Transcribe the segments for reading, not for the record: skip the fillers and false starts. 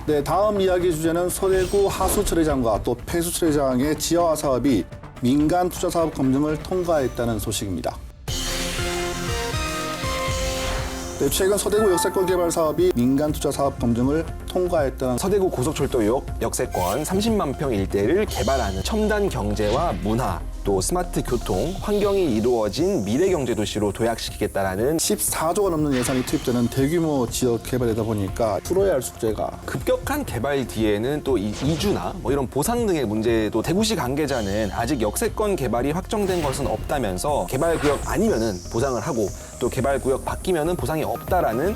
네, 다음 이야기 주제는 서대구 하수처리장과 또 폐수처리장의 지하화 사업이 민간 투자 사업 검증을 통과했다는 소식입니다. 네, 최근 서대구 역세권 개발 사업이 민간 투자 사업 검증을 통과했다는 서대구 고속철도역 역세권 30만 평 일대를 개발하는 첨단 경제와 문화, 또 스마트 교통, 환경이 이루어진 미래 경제 도시로 도약시키겠다라는 14조가 넘는 예산이 투입되는 대규모 지역 개발이다 보니까 풀어야 할 숙제가 급격한 개발 뒤에는 또 이주나 이런 보상 등의 문제도 대구시 관계자는 아직 역세권 개발이 확정된 것은 없다면서 개발구역 아니면은 보상을 하고 또 개발구역 바뀌면은 보상이 없다라는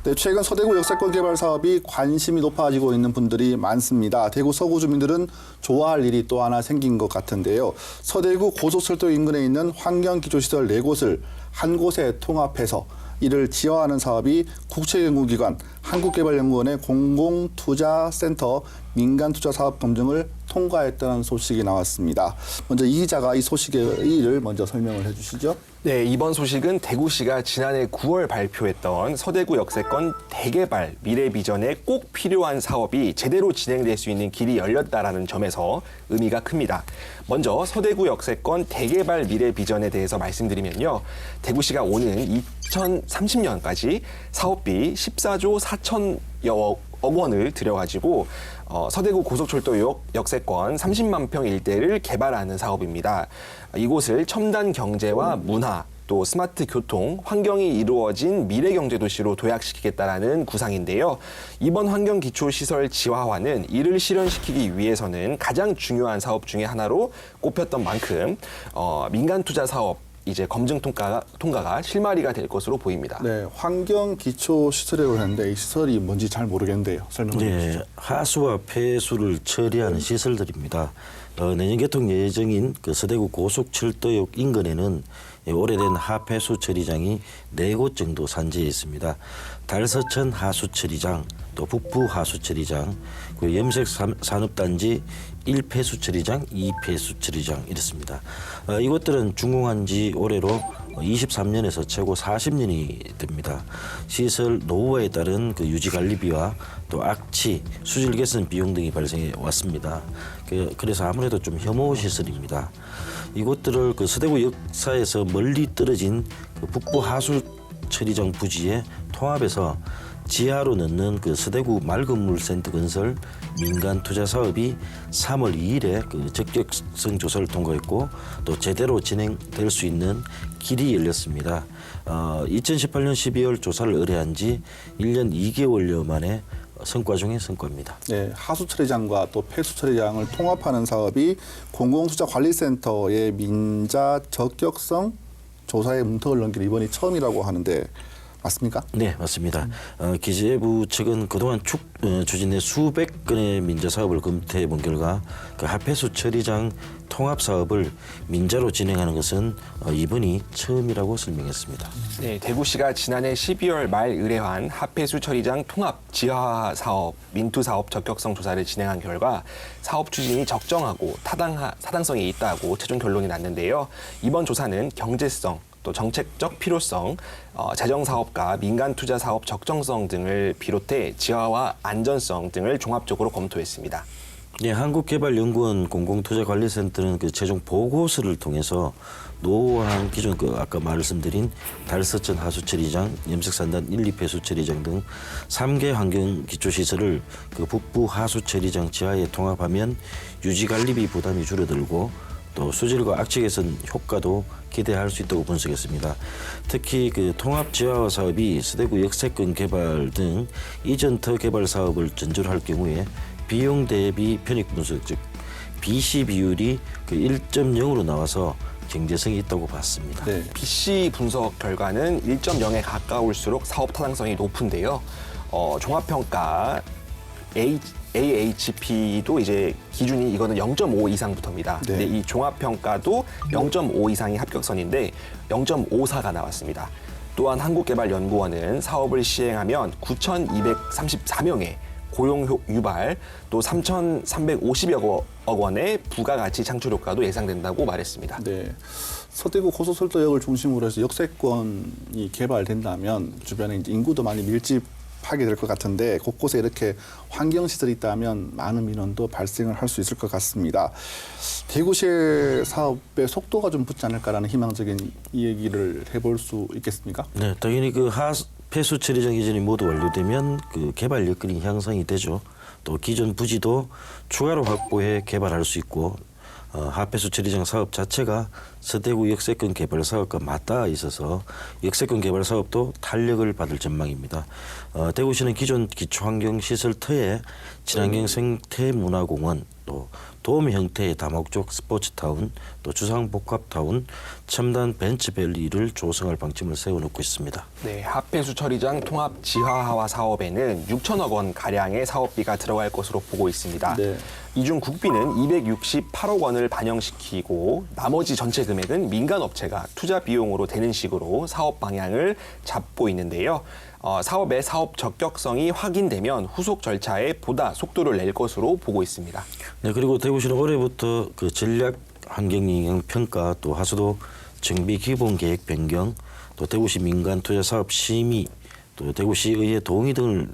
네, 최근 서대구 역세권 개발 사업이 관심이 높아지고 있는 분들이 많습니다. 대구 서구 주민들은 좋아할 일이 또 하나 생긴 것 같은데요. 서대구 고속철도 인근에 있는 환경기초시설 4곳을 한 곳에 통합해서 이를 지화하는 사업이 국책연구기관 한국개발연구원의 공공투자센터 민간투자사업 검증을 통과했다는 소식이 나왔습니다. 먼저 이 기자가 이 소식의 의의를 먼저 설명을 해주시죠. 네, 이번 소식은 대구시가 지난해 9월 발표했던 서대구 역세권 대개발 미래 비전에 꼭 필요한 사업이 제대로 진행될 수 있는 길이 열렸다라는 점에서 의미가 큽니다. 먼저 서대구 역세권 대개발 미래 비전에 대해서 말씀드리면요. 대구시가 오는 2030년까지 사업비 14조 4천여 억 원을 들여가지고 서대구 고속철도역 역세권 30만 평 일대를 개발하는 사업입니다. 이곳을 첨단 경제와 문화, 또 스마트 교통, 환경이 이루어진 미래 경제 도시로 도약시키겠다라는 구상인데요. 이번 환경기초시설 지화화는 이를 실현시키기 위해서는 가장 중요한 사업 중에 하나로 꼽혔던 만큼 민간 투자 사업 이제 검증 통과가 실마리가 될 것으로 보입니다. 네, 환경 기초 시설이라고 하는데 이 시설이 뭔지 잘 모르겠는데요. 설명해 주시죠. 네, 하수와 폐수를 처리하는 시설들입니다. 내년 개통 예정인 그 서대구 고속철도역 인근에는 오래된 하폐수 처리장이 4곳 정도 산재해 있습니다. 달서천 하수처리장, 또 북부 하수처리장, 그리고 염색산업단지 1폐수처리장, 2폐수처리장 이렇습니다. 이곳들은 준공한 지 올해로 23년에서 최고 40년이 됩니다. 시설 노후화에 따른 그 유지관리비와 또 악취, 수질 개선 비용 등이 발생해 왔습니다. 그래서 아무래도 좀 혐오 시설입니다. 이곳들을 그 서대구 역사에서 멀리 떨어진 그 북부 하수 처리장 부지에 통합해서 지하로 넣는 그 서대구 맑은물센터 건설 민간 투자 사업이 3월 2일에 그 적격성 조사를 통과했고 또 제대로 진행될 수 있는 길이 열렸습니다. 2018년 12월 조사를 의뢰한 지 1년 2개월여 만에 성과 중에 성과입니다. 네, 하수처리장과 또 폐수처리장을 통합하는 사업이 공공투자관리센터의 민자 적격성 조사에 문턱을 넘긴 이번이 처음이라고 하는데 맞습니까? 네, 맞습니다. 기재부 측은 그동안 추진해 수백 건의 민자 사업을 검토해 본 결과 그 하폐수 처리장 통합 사업을 민자로 진행하는 것은 이번이 처음이라고 설명했습니다. 네, 대구시가 지난해 12월 말 의뢰한 하폐수 처리장 통합 지하 사업, 민투 사업 적격성 조사를 진행한 결과 사업 추진이 적정하고 타당성이 있다고 최종 결론이 났는데요. 이번 조사는 경제성, 또 정책적 필요성, 재정사업과 민간투자사업 적정성 등을 비롯해 지하와 안전성 등을 종합적으로 검토했습니다. 네, 한국개발연구원 공공투자관리센터는 그 최종 보고서를 통해서 노후화한 기존 아까 말씀드린 달서천 하수처리장, 염색산단 1, 2폐수 처리장 등 3개 환경기초시설을 그 북부 하수처리장 지하에 통합하면 유지관리비 부담이 줄어들고 또 수질과 악취 개선 효과도 기대할 수 있다고 분석했습니다. 특히 그 통합 지하화 사업이 서대구 역세권 개발 등 이전 터 개발 사업을 전제로 할 경우에 비용 대비 편익 분석, 즉 BC 비율이 그 1.0으로 나와서 경제성이 있다고 봤습니다. 네. BC 분석 결과는 1.0에 가까울수록 사업 타당성이 높은데요. 종합평가 AHP도 이제 기준이 이거는 0.5 이상부터입니다. 네. 근데 이 종합평가도 0.5 이상이 합격선인데 0.54가 나왔습니다. 또한 한국개발연구원은 사업을 시행하면 9,234명의 고용 유발, 또 3,350여 억 원의 부가가치 창출 효과도 예상된다고 말했습니다. 네. 서대구 고속철도역을 중심으로 해서 역세권이 개발된다면 주변에 이제 인구도 많이 밀집하게 될 것 같은데 곳곳에 이렇게 환경시설이 있다면 많은 민원도 발생을 할 수 있을 것 같습니다. 대구시의 사업의 속도가 좀 붙지 않을까라는 희망적인 얘기를 해볼 수 있겠습니까? 네, 당연히 그 하폐수 처리장 이전이 모두 완료되면 그 개발 여건이 향상이 되죠. 또 기존 부지도 추가로 확보해 개발할 수 있고 하폐수 처리장 사업 자체가 서대구 역세권 개발 사업과 맞닿아 있어서 역세권 개발 사업도 탄력을 받을 전망입니다. 대구시는 기존 기초환경시설터에 친환경 생태문화공원, 또 도움 형태의 다목적 스포츠타운, 또 주상복합타운, 첨단 벤츠밸리를 조성할 방침을 세워놓고 있습니다. 네, 하폐수 처리장 통합 지하화와 사업에는 6천억 원 가량의 사업비가 들어갈 것으로 보고 있습니다. 네. 이 중 국비는 268억 원을 반영시키고 나머지 전체 금액은 민간 업체가 투자 비용으로 되는 식으로 사업 방향을 잡고 있는데요. 사업의 사업 적격성이 확인되면 후속 절차에 보다 속도를 낼 것으로 보고 있습니다. 네, 그리고 대구시는 올해부터 그 전략 환경영향 평가, 또 하수도 정비 기본 계획 변경, 또 대구시 민간 투자 사업 심의, 또 대구시의회 동의 등을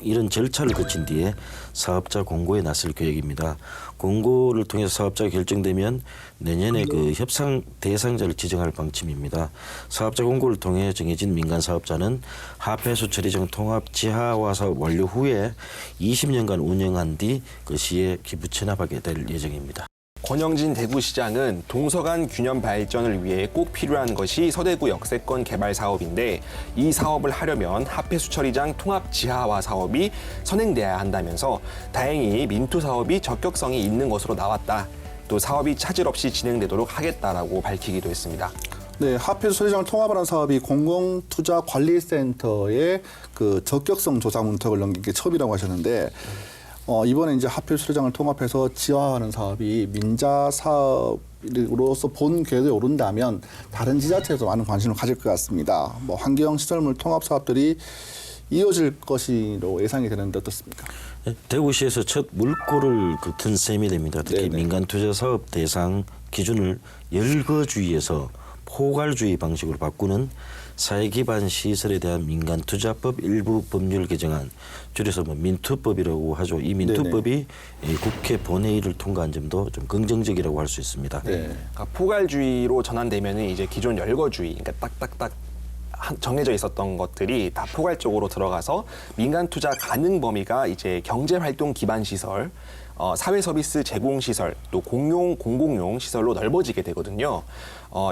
이런 절차를 거친 뒤에 사업자 공고에 나설 계획입니다. 공고를 통해서 사업자가 결정되면 내년에 그 협상 대상자를 지정할 방침입니다. 사업자 공고를 통해 정해진 민간 사업자는 하폐수 처리장 통합 지하화 사업 완료 후에 20년간 운영한 뒤 그 시에 기부 체납하게 될 예정입니다. 권영진 대구시장은 동서간 균형 발전을 위해 꼭 필요한 것이 서대구 역세권 개발 사업인데 이 사업을 하려면 하폐수 처리장 통합 지하화 사업이 선행돼야 한다면서 다행히 민투 사업이 적격성이 있는 것으로 나왔다. 또 사업이 차질 없이 진행되도록 하겠다라고 밝히기도 했습니다. 네, 하폐수 처리장을 통합하는 사업이 공공투자관리센터의 그 적격성 조사 문턱을 넘긴 게 처음이라고 하셨는데 이번에 이제 하폐수 처리장을 통합해서 지하화하는 사업이 민자 사업으로서 본 궤도에 오른다면 다른 지자체에도 많은 관심을 가질 것 같습니다. 뭐 환경시설물 통합 사업들이 이어질 것으로 예상이 되는데 어떻습니까? 네, 대구시에서 첫 물꼬를 튼 셈이 됩니다. 특히 네네. 민간 투자 사업 대상 기준을 열거주의에서 포괄주의 방식으로 바꾸는 사회 기반 시설에 대한 민간 투자법 일부 법률 개정안, 줄여서 뭐 민투법이라고 하죠. 이 민투법이 국회 본회의를 통과한 점도 좀 긍정적이라고 할 수 있습니다. 네. 그러니까 포괄주의로 전환되면은 이제 기존 열거주의, 그러니까 딱딱딱 정해져 있었던 것들이 다 포괄적으로 들어가서 민간 투자 가능 범위가 이제 경제 활동 기반 시설, 사회 서비스 제공 시설, 또 공용 공공용 시설로 넓어지게 되거든요.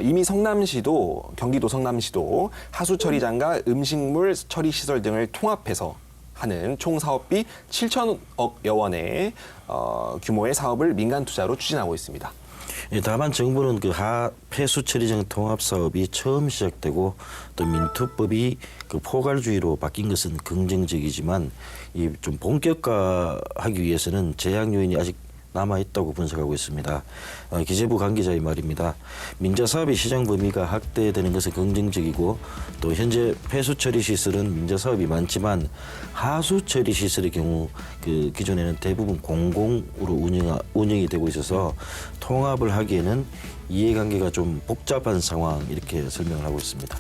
이미 성남시도 경기도 성남시도 하수 처리장과 음식물 처리 시설 등을 통합해서 하는 총 사업비 7천억여 원의 규모의 사업을 민간 투자로 추진하고 있습니다. 다만 정부는 그 하폐수 처리장 통합 사업이 처음 시작되고 또 민투법이 그 포괄주의로 바뀐 것은 긍정적이지만 이 좀 본격화하기 위해서는 제약 요인이 아직 남아 있다고 분석하고 있습니다. 기재부 관계자의 말입니다. 민자 사업의 시장 범위가 확대되는 것은 긍정적이고 또 현재 폐수 처리 시설은 민자 사업이 많지만 하수 처리 시설의 경우 그 기존에는 대부분 공공으로 운영이 되고 있어서 통합을 하기에는 이해관계가 좀 복잡한 상황 이렇게 설명을 하고 있습니다.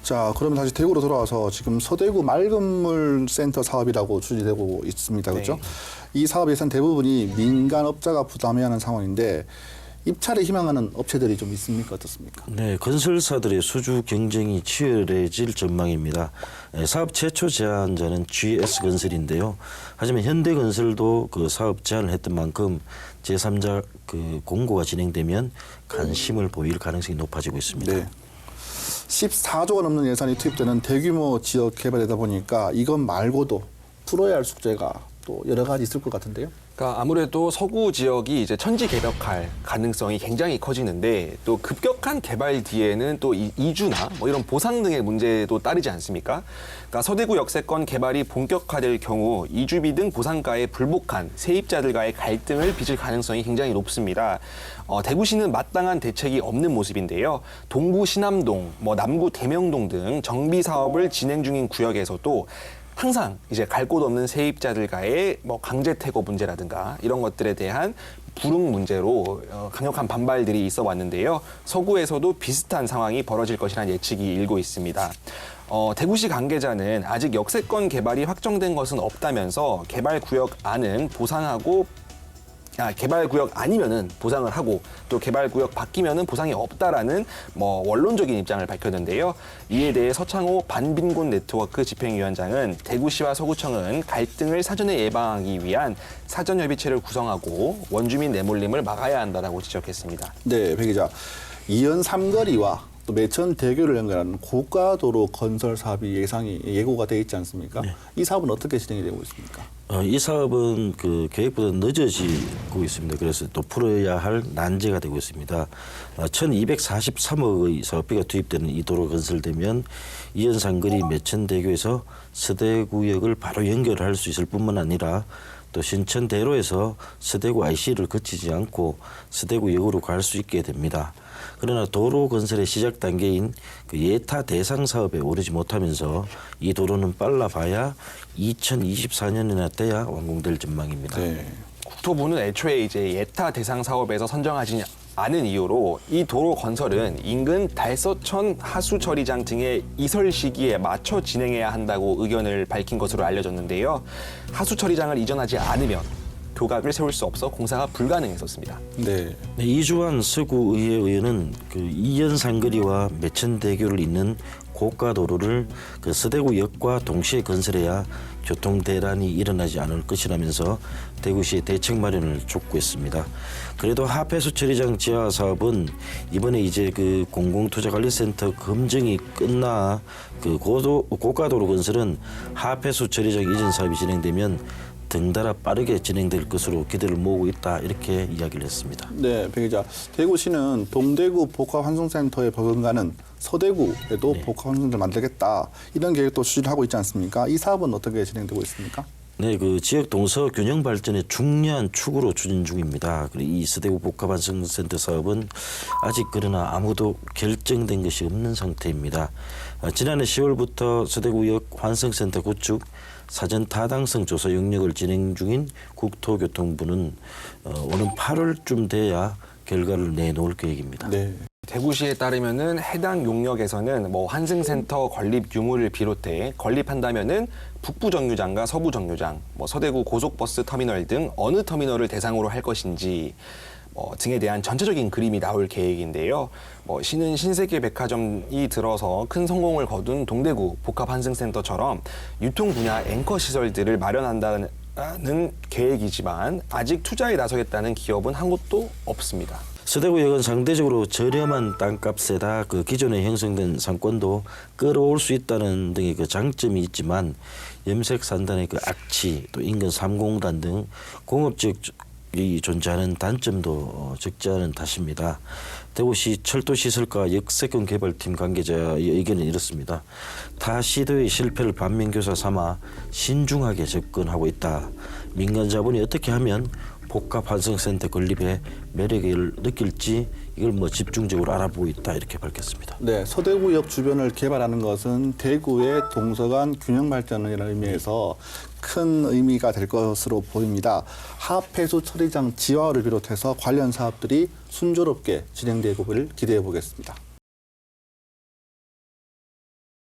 자, 그러면 다시 대구로 돌아와서 지금 서대구 맑은물 센터 사업이라고 추진되고 있습니다. 그렇죠? 네. 이 사업 예산 대부분이 민간업자가 부담해야 하는 상황인데 입찰에 희망하는 업체들이 좀 있습니까? 어떻습니까? 네, 건설사들의 수주 경쟁이 치열해질 전망입니다. 사업 최초 제안자는 GS건설인데요. 하지만 현대건설도 그 사업 제안을 했던 만큼 제3자 그 공고가 진행되면 관심을 보일 가능성이 높아지고 있습니다. 네. 14조가 넘는 예산이 투입되는 대규모 지역 개발이다 보니까 이것 말고도 풀어야 할 숙제가 또 여러 가지 있을 것 같은데요. 그러니까 아무래도 서구 지역이 이제 천지 개벽할 가능성이 굉장히 커지는데 또 급격한 개발 뒤에는 또 이주나 뭐 이런 보상 등의 문제도 따르지 않습니까? 그러니까 서대구 역세권 개발이 본격화될 경우 이주비 등 보상가에 불복한 세입자들과의 갈등을 빚을 가능성이 굉장히 높습니다. 대구시는 마땅한 대책이 없는 모습인데요. 동구 신암동, 남구 대명동 등 정비 사업을 진행 중인 구역에서도 항상 이제 갈 곳 없는 세입자들과의 뭐 강제 퇴거 문제라든가 이런 것들에 대한 불응 문제로 강력한 반발들이 있어 왔는데요. 서구에서도 비슷한 상황이 벌어질 것이라는 예측이 일고 있습니다. 대구시 관계자는 아직 역세권 개발이 확정된 것은 없다면서 개발 구역 안은 보상하고 개발 구역 아니면은 보상을 하고 또 개발 구역 바뀌면은 보상이 없다라는 뭐 원론적인 입장을 밝혔는데요. 이에 대해 서창호 반빈곤 네트워크 집행위원장은 대구시와 서구청은 갈등을 사전에 예방하기 위한 사전 협의체를 구성하고 원주민 내몰림을 막아야 한다라고 지적했습니다. 네, 배 기자. 이연 삼거리와 또 매천 대교를 연결하는 고가도로 건설 사업이 예고가 돼 있지 않습니까? 네. 이 사업은 어떻게 진행이 되고 있습니까? 이 사업은 그 계획보다 늦어지고 있습니다. 그래서 또 풀어야 할 난제가 되고 있습니다. 1,243억의 사업비가 투입되는 이 도로 건설되면 이연산거리 매천대교에서 서대구역을 바로 연결할 수 있을 뿐만 아니라 또 신천대로에서 서대구 IC를 거치지 않고 서대구역으로 갈 수 있게 됩니다. 그러나 도로 건설의 시작 단계인 그 예타 대상 사업에 오르지 못하면서 이 도로는 빨라봐야 2024년이나 돼야 완공될 전망입니다. 네. 국토부는 애초에 이제 예타 대상 사업에서 선정하지 않은 이유로 이 도로 건설은 인근 달서천 하수 처리장 등의 이설 시기에 맞춰 진행해야 한다고 의견을 밝힌 것으로 알려졌는데요. 하수 처리장을 이전하지 않으면 교각을 세울 수 없어 공사가 불가능했었습니다. 네. 이주환 서구의회 의원은 그 이연산거리와 매천대교를 잇는 고가도로를 그 서대구역과 동시에 건설해야 교통 대란이 일어나지 않을 것이라면서 대구시의 대책 마련을 촉구했습니다. 그래도 하폐수 처리장 지하 사업은 이번에 이제 그 공공투자관리센터 검증이 끝나 그 고가도로 건설은 하폐수 처리장 이전 사업이 진행되면 등달아 빠르게 진행될 것으로 기대를 모으고 있다 이렇게 이야기를 했습니다. 네, 배 기자. 대구시는 동대구 복합환승센터에 버금가는 서대구에도 복합환승센터를 만들겠다 이런 계획도 추진하고 있지 않습니까? 이 사업은 어떻게 진행되고 있습니까? 네, 그 지역 동서 균형 발전의 중요한 축으로 추진 중입니다. 그리고 이 서대구 복합환승센터 사업은 아직 그러나 아무도 결정된 것이 없는 상태입니다. 지난해 10월부터 서대구역 환승센터 구축 사전 타당성 조사 영역을 진행 중인 국토교통부는 오는 8월쯤 돼야 결과를 내놓을 계획입니다. 네. 대구시에 따르면은 해당 용역에서는 뭐 환승센터 건립 유무를 비롯해 건립한다면은 북부 정류장과 서부 정류장, 뭐 서대구 고속버스 터미널 등 어느 터미널을 대상으로 할 것인지 등에 대한 전체적인 그림이 나올 계획인데요. 시는 신세계 백화점이 들어서 큰 성공을 거둔 동대구 복합환승센터처럼 유통 분야 앵커 시설들을 마련한다는 계획이지만 아직 투자에 나서겠다는 기업은 한 곳도 없습니다. 서대구역은 상대적으로 저렴한 땅값에다 그 기존에 형성된 상권도 끌어올 수 있다는 등의 그 장점이 있지만 염색산단의 그 악취, 또 인근 3공단 등 공업지역이 존재하는 단점도 적지 않은 탓입니다. 대구시 철도시설과 역세권 개발팀 관계자의 의견은 이렇습니다. 타 시도의 실패를 반면교사 삼아 신중하게 접근하고 있다. 민간 자본이 어떻게 하면 복합환승센터 건립에 매력을 느낄지 이걸 집중적으로 알아보고 있다 이렇게 밝혔습니다. 네, 서대구역 주변을 개발하는 것은 대구의 동서간 균형 발전이라는 의미에서 큰 의미가 될 것으로 보입니다. 하폐수 처리장 지하화를 비롯해서 관련 사업들이 순조롭게 진행되고를 기대해 보겠습니다.